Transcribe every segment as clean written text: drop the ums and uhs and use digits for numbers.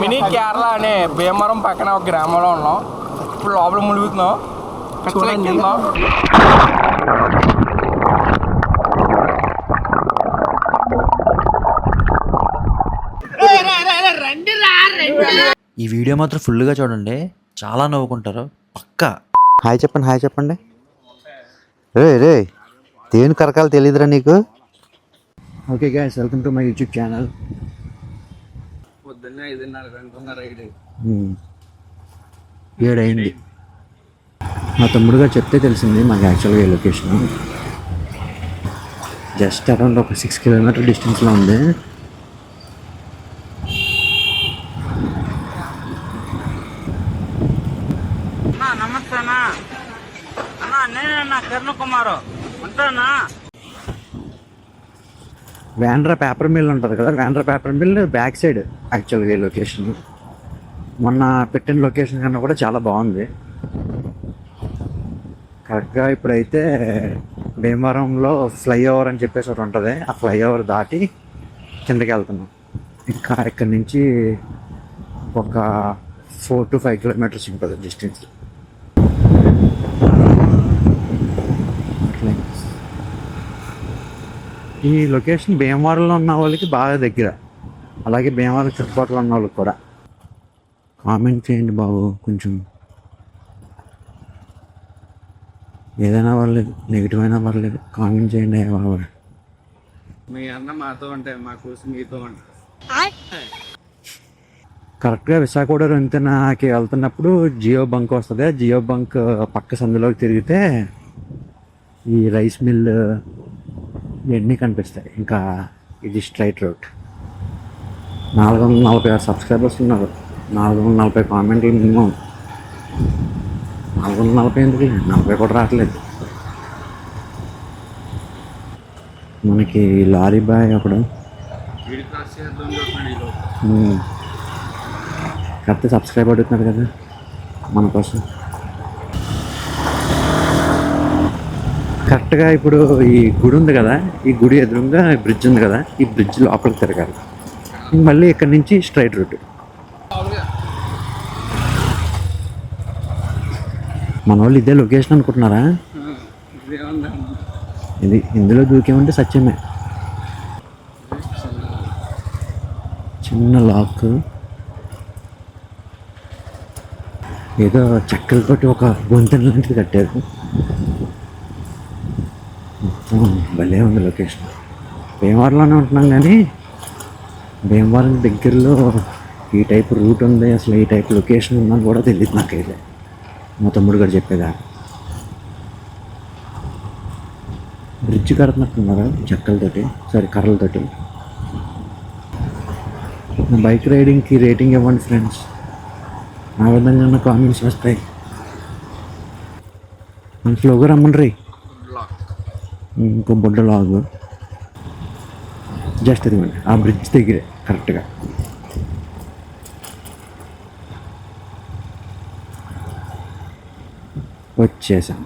Mini Kerala అనే భీమవరం పక్కన ఒక గ్రామంలో ఉన్నాం. ఇప్పుడు లోపల ములుగుతున్నాం. చూడండి. ఈ వీడియో మాత్రం ఫుల్గా చూడండి, చాలా నవ్వుకుంటారు పక్కా. హాయ్ చెప్పండి, హాయ్ చెప్పండి. రే రే దేని కరకాలు తెలియదురా నీకు? Okay guys, welcome to my YouTube channel. పొద్దున్నే 5:30 7 మా తమ్ముడు గారు చెప్తే తెలిసింది మాకు యాక్చువల్గా ఈ లొకేషన్ జస్ట్ అరౌండ్ ఒక 6 కిలోమీటర్ డిస్టెన్స్లో ఉంది. నమస్తే అన్నా. నేనే కిరణ్ కుమార్ ఉంటానా. వ్యాండ్రా పేపర్ మిల్ ఉంటుంది కదా, వ్యాండ్రా పేపర్ మిల్ బ్యాక్ సైడ్ యాక్చువల్గా ఈ లొకేషన్. మొన్న పెట్టిన లొకేషన్ కన్నా కూడా చాలా బాగుంది. కరెక్ట్గా ఇప్పుడైతే భీమవరంలో ఫ్లైఓవర్ అని చెప్పేసి ఒకటి ఉంటుంది. ఆ ఫ్లైఓవర్ దాటి కిందకి వెళ్తున్నాం. ఇంకా ఇక్కడి నుంచి ఒక 4 to 5 కిలోమీటర్స్ ఉంటుంది డిస్టెన్స్. ఈ లొకేషన్ భీమవరంలో ఉన్న వాళ్ళకి బాగా దగ్గర, అలాగే భీమవరం చుట్టుపక్కల ఉన్న వాళ్ళకి కూడా. కామెంట్ చేయండి బాబు, కొంచెం ఏదైనా పర్లేదు, నెగిటివ్ అయినా పర్లేదు, కామెంట్ చేయండి బాబు. మీ అన్న మాతో ఉంటే మా కోసం మీతో ఉంటా. కరెక్ట్గా విశాఖపట్నం వంతెనకి వెళ్తున్నప్పుడు జియో బంక్ వస్తుంది. జియో బంక్ పక్క సందులోకి తిరిగితే ఈ రైస్ మిల్ ఇవన్నీ కనిపిస్తాయి. ఇంకా ఇది స్ట్రైట్ రూట్. 446 సబ్స్క్రైబర్స్ ఉన్నారు, 440 కామెంట్లు మినిమం. 440 ఎందుకు, 40 కూడా రావట్లేదు. మనకి లారీ బాయ్ ఒకడు కాకపోతే సబ్స్క్రైబ్ అడుగుతున్నారు కదా మన కోసం. కరెక్ట్గా ఇప్పుడు ఈ గుడి ఉంది కదా, ఈ గుడి ఎదురుగా బ్రిడ్జ్ ఉంది కదా, ఈ బ్రిడ్జ్ లోపలికి తిరగాలి. మళ్ళీ ఇక్కడ నుంచి స్ట్రైట్ రూట్. మన వాళ్ళు ఇదే లొకేషన్ అనుకుంటున్నారా? ఇది ఇందులో దూకేమంటే సత్యమే. చిన్న లాక్, ఏదో చెక్కలతోటి ఒక వంతెన లాంటిది కట్టారు. భలే ఉంది లొకేషన్. భీమవరంలోనే ఉంటున్నాం కానీ భీమవరం దగ్గరలో ఈ టైప్ రూట్ ఉంది, అసలు ఈ టైప్ లొకేషన్ ఉందని కూడా తెలియదు నాకైతే. మా తమ్ముడు గారు చెప్పేదా. బ్రిడ్జ్ కడుతున్నట్టున్నారు చెక్కలతోటి, సారీ కర్రలతోటి. బైక్ రైడింగ్కి రేటింగ్ ఇవ్వండి ఫ్రెండ్స్, ఆ విధంగా కామెంట్స్ వస్తాయి. మన స్లోగా రమ్మని రీ. ఇంకో బొడ్డ లాగు జస్ట్ ఇదిగోండి ఆ బ్రిడ్జ్ దగ్గరే కరెక్ట్గా. వచ్చేసాం.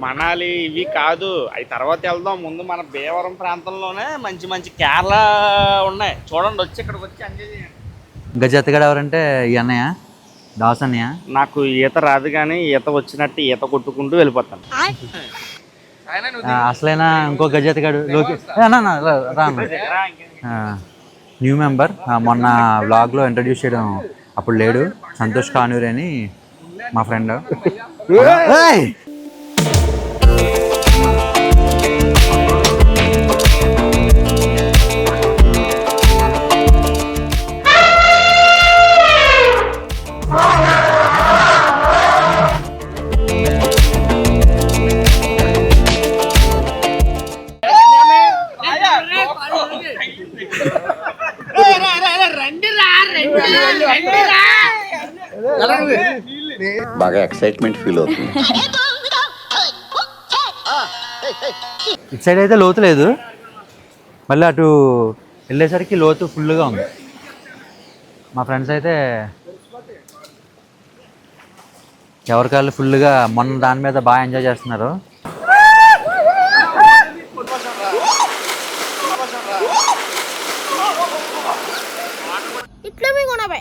మనాలి ఇవి కాదు, అవి తర్వాత వెళ్దాం. ముందు మన భీమవరం ప్రాంతంలోనే మంచి మంచి కేరళ ఉన్నాయి చూడండి. వచ్చి ఇక్కడికి వచ్చి ఎంజాయ్ చేయండి. గజెత్తగాడు ఎవరంటే ఈ అన్నయ్య, దాస్ అన్నయ్య. నాకు ఈత రాదు కానీ ఈత వచ్చినట్టు ఈత కొట్టుకుంటూ వెళ్ళిపోతాను. అసలైనా ఇంకో గజెత్తగాడు లోకేష్ రా. న్యూ మెంబర్, మొన్న వ్లాగ్లో ఇంట్రడ్యూస్ చేయడం అప్పుడు లేడు, సంతోష్ కానూరి అని మా ఫ్రెండ్. బాగా ఎక్సైట్మెంట్ ఫీల్ అవుతుంది. ఇటు సైడ్ అయితే లోతు లేదు, మళ్ళీ అటు వెళ్ళేసరికి లోతు ఫుల్గా ఉంది. మా ఫ్రెండ్స్ అయితే ఎవరికాళ్ళు ఫుల్గా మొన్న దాని మీద బాగా ఎంజాయ్ చేస్తున్నారు. ఇట్లా మీ కొనబే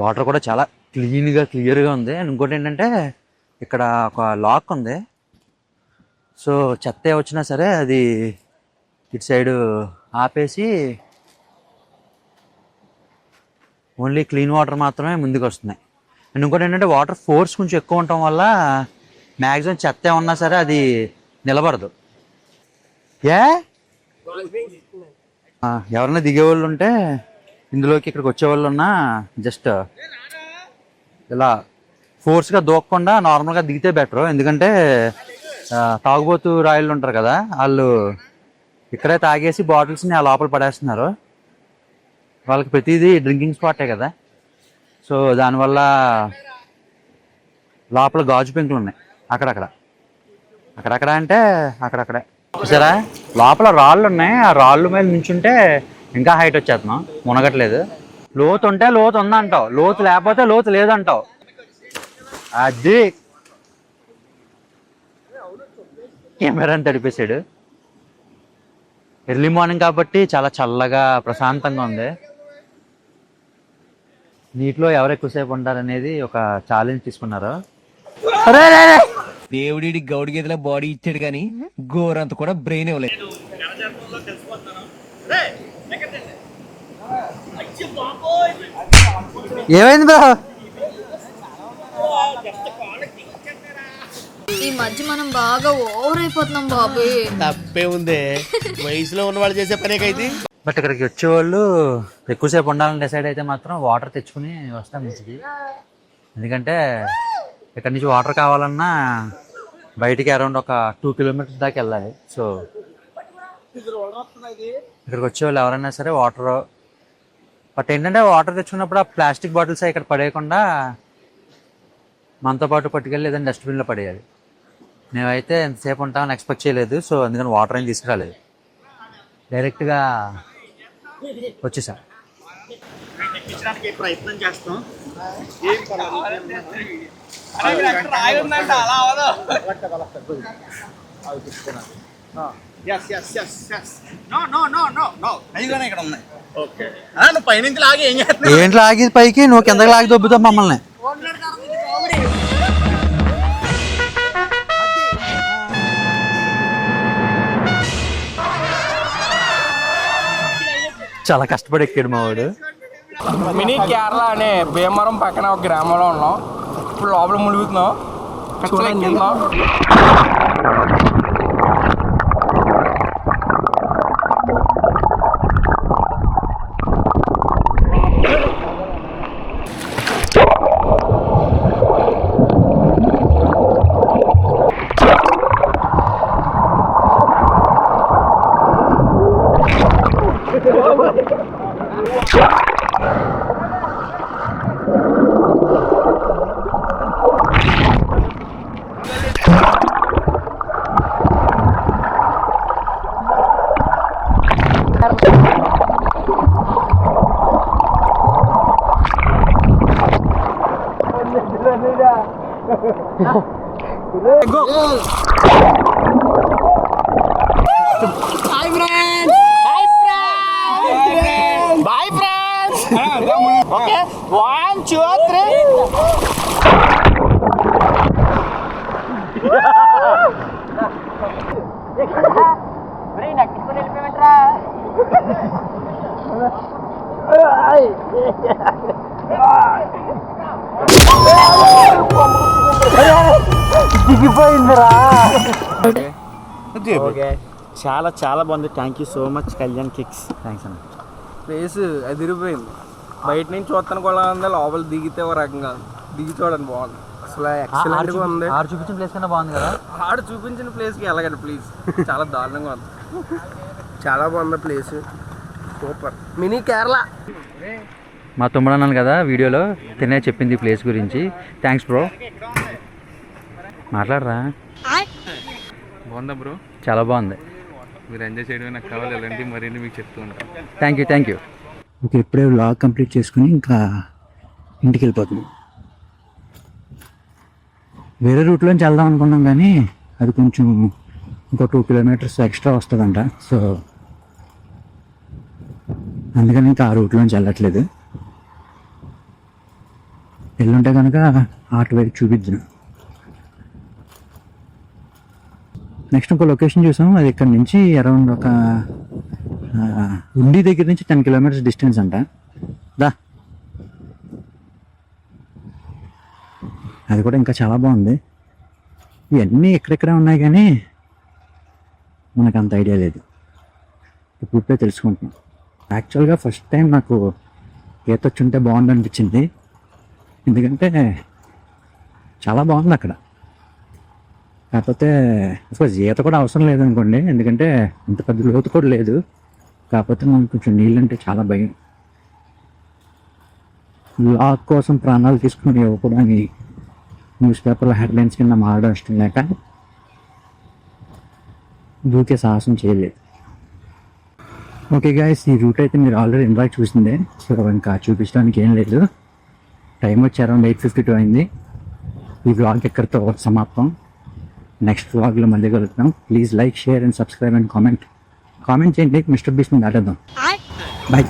వాటర్ కూడా చాలా క్లియర్గా ఉంది. అండ్ ఇంకోటి ఏంటంటే ఇక్కడ ఒక లాక్ ఉంది, సో చెత్త వచ్చినా సరే అది ఇటు సైడు ఆపేసి ఓన్లీ క్లీన్ వాటర్ మాత్రమే ముందుకు వస్తున్నాయి. అండ్ ఇంకోటి ఏంటంటే వాటర్ ఫోర్స్ కొంచెం ఎక్కువ ఉండటం వల్ల మ్యాక్సిమం చెత్త ఏమన్నా సరే అది నిలబడదు. ఎవరైనా దిగేవాళ్ళు ఉంటే ఇందులోకి ఇక్కడికి వచ్చేవాళ్ళు ఉన్నా జస్ట్ ఇలా ఫోర్స్గా దూకకుండా నార్మల్గా దిగితే బెటర్. ఎందుకంటే తాగుబోతు రాయలు ఉంటారు కదా, వాళ్ళు ఇక్కడే తాగేసి బాటిల్స్ని ఆ లోపల పడేస్తున్నారు. వాళ్ళకి ప్రతిదీ డ్రింకింగ్ స్పాటే కదా, సో దానివల్ల లోపల గాజు పెంకులు ఉన్నాయి అక్కడక్కడ అంటే అక్కడక్కడే. చూసారా లోపల రాళ్ళు ఉన్నాయి, ఆ రాళ్ళు మీద నుంచుంటే ఇంకా హైట్ వచ్చేస్తున్నాం, మునగట్లేదు. లోతు ఉంటే లోతు ఉందంటావు, లోతు లేకపోతే లోతు లేదంటావు. అది కెమెరాని తడిపేశాడు. ఎర్లీ మార్నింగ్ కాబట్టి చాలా చల్లగా ప్రశాంతంగా ఉంది. నీటిలో ఎవరు ఎక్కువసేపు ఉంటారనేది ఒక ఛాలెంజ్ తీసుకున్నారు. దేవుడి గౌడి గేదెల బాడీ ఇచ్చాడు కానీ గోరంత కూడా బ్రెయిన్ ఇవ్వలేదు. ఏమైంది బ్రో? ఈ మధ్య మనం బాగా ఓవర్ అయిపోతున్నాం బాబు. తప్పే ఉంది, వయసులో ఉన్న వాళ్ళు చేసే పనేకైతే. బట్ ఇక్కడికి వచ్చేవాళ్ళు ఎక్కువసేపు ఉండాలని డిసైడ్ అయితే మాత్రం వాటర్ తెచ్చుకుని వస్తాం మంచిది. ఎందుకంటే ఇక్కడ నుంచి వాటర్ కావాలన్నా బయటికి అరౌండ్ ఒక 2 కిలోమీటర్స్ దాకా వెళ్ళాలి. సో ఇక్కడికి వచ్చేవాళ్ళు ఎవరైనా సరే వాటర్, బట్ ఏంటంటే వాటర్ తెచ్చుకున్నప్పుడు ఆ ప్లాస్టిక్ బాటిల్స్ ఇక్కడ పడేయకుండా మనతో పాటు పట్టుకెళ్ళి ఏదైనా డస్ట్బిన్లో పడేయాలి. మేమైతే ఎంతసేపు ఉంటామని ఎక్స్పెక్ట్ చేయలేదు, సో అందుకని వాటర్ ఏం తీసుకురాలేదు, డైరెక్ట్గా వచ్చేసాం. ప్రయత్నం చేస్తాం. పైనుంచి లాగి ఏం చేస్తావు? ఏంటి లాగి పైకి, నువ్వు కిందకి లాగి దొబ్బుతావు మమ్మల్ని. చాలా కష్టపడి ఎక్కాడు మా వాడు. మినీ కేరళ అనే భీమవరం పక్కన ఒక గ్రామంలో ఉన్నాం. ఇప్పుడు లోపల ములుగుతున్నాం, ఎక్కిందాం. Bye friends. Okay, 1, 2, 3. చాలా చాలా బాగుంది. Thank you so much Kalyan kicks. Thanks అన్న. ప్లేస్ అదిరిపోయింది. బయట నుంచి చూస్తాను కూడా ఉంది, లోపల దిగితే ఒక రకంగా దిగి చూడండి బాగుంది. అసలు ఎక్సలెంట్గా ఉంది. ఆడు చూపించిన ప్లేస్ కన్నా బాగుంది కదా. ఆడు చూపించిన ప్లేస్కి వెళ్ళగండి ప్లీజ్. చాలా దారుణంగా ఉంది. చాలా బాగుంది ప్లేస్, సూపర్. మినీ కేరళ. మా తమ్ముడు అన్నాను కదా వీడియోలో, తినే చెప్పింది ప్లేస్ గురించి. Thanks bro. మాట్లాడరా. బాగుందా బ్రో? చాలా బాగుంది. మీరు ఎంజాయ్ చేయడమే నాకు కావాలి, అలాంటి మరిన్ని మీకు చెప్తూ ఉంటాను. Thank you. ఓకే, ఇప్పుడే వ్లాగ్ కంప్లీట్ చేసుకుని ఇంకా ఇంటికి వెళ్ళిపోతున్నాం. వేరే రూట్లోంచి వెళ్దాం అనుకున్నాం కానీ అది కొంచెం ఇంకో 2 కిలోమీటర్స్ ఎక్స్ట్రా వస్తుందంట. సో అందుకని ఇంకా ఆ రూట్లోంచి వెళ్ళట్లేదు. వెళ్ళుంటే కనుక అటువైపు చూపిద్దాం. నెక్స్ట్ ఇంకో లొకేషన్ చూసాం. అది ఇక్కడ నుంచి అరౌండ్ ఒక ఉండి దగ్గర నుంచి 10 కిలోమీటర్స్ డిస్టెన్స్ అంట. అది కూడా ఇంకా చాలా బాగుంది. ఇవన్నీ ఎక్కడెక్కడే ఉన్నాయి కానీ మనకు అంత ఐడియా లేదు. ఇప్పుడే తెలుసుకుంటున్నాం. యాక్చువల్గా ఫస్ట్ టైం నాకు ఈత వచ్చుంటే బాగుంది అనిపించింది. ఎందుకంటే చాలా బాగుంది అక్కడ. కాకపోతే అఫ్కోర్స్ ఈత కూడా అవసరం లేదనుకోండి, ఎందుకంటే అంత పెద్ద లోతు కూడా లేదు. కాకపోతే మనకు కొంచెం నీళ్ళంటే చాలా భయం. లాక్ కోసం ప్రాణాలు తీసుకుని ఇవ్వకూడని న్యూస్ పేపర్లో హెడ్లైన్స్ కింద మారడం ఇష్టం లేక దూకే సాహసం చేయలేదు. ఓకే గాయస్, ఈ రూట్ అయితే మీరు ఆల్రెడీ ఇన్వైట్ చూసిందే. సో ఇంకా చూపించడానికి ఏం లేదు. టైం వచ్చి అరౌండ్ 8:52 అయింది. ఈ వ్లాగ్ ఎక్కడితో సమాప్తం. నెక్స్ట్ వ్లాగ్లో మళ్ళీ కలుగుతాం. Please like, share and subscribe and comment చేయండి. మిస్టర్ బీస్ట్ని దాటేద్దాం. బాయ్.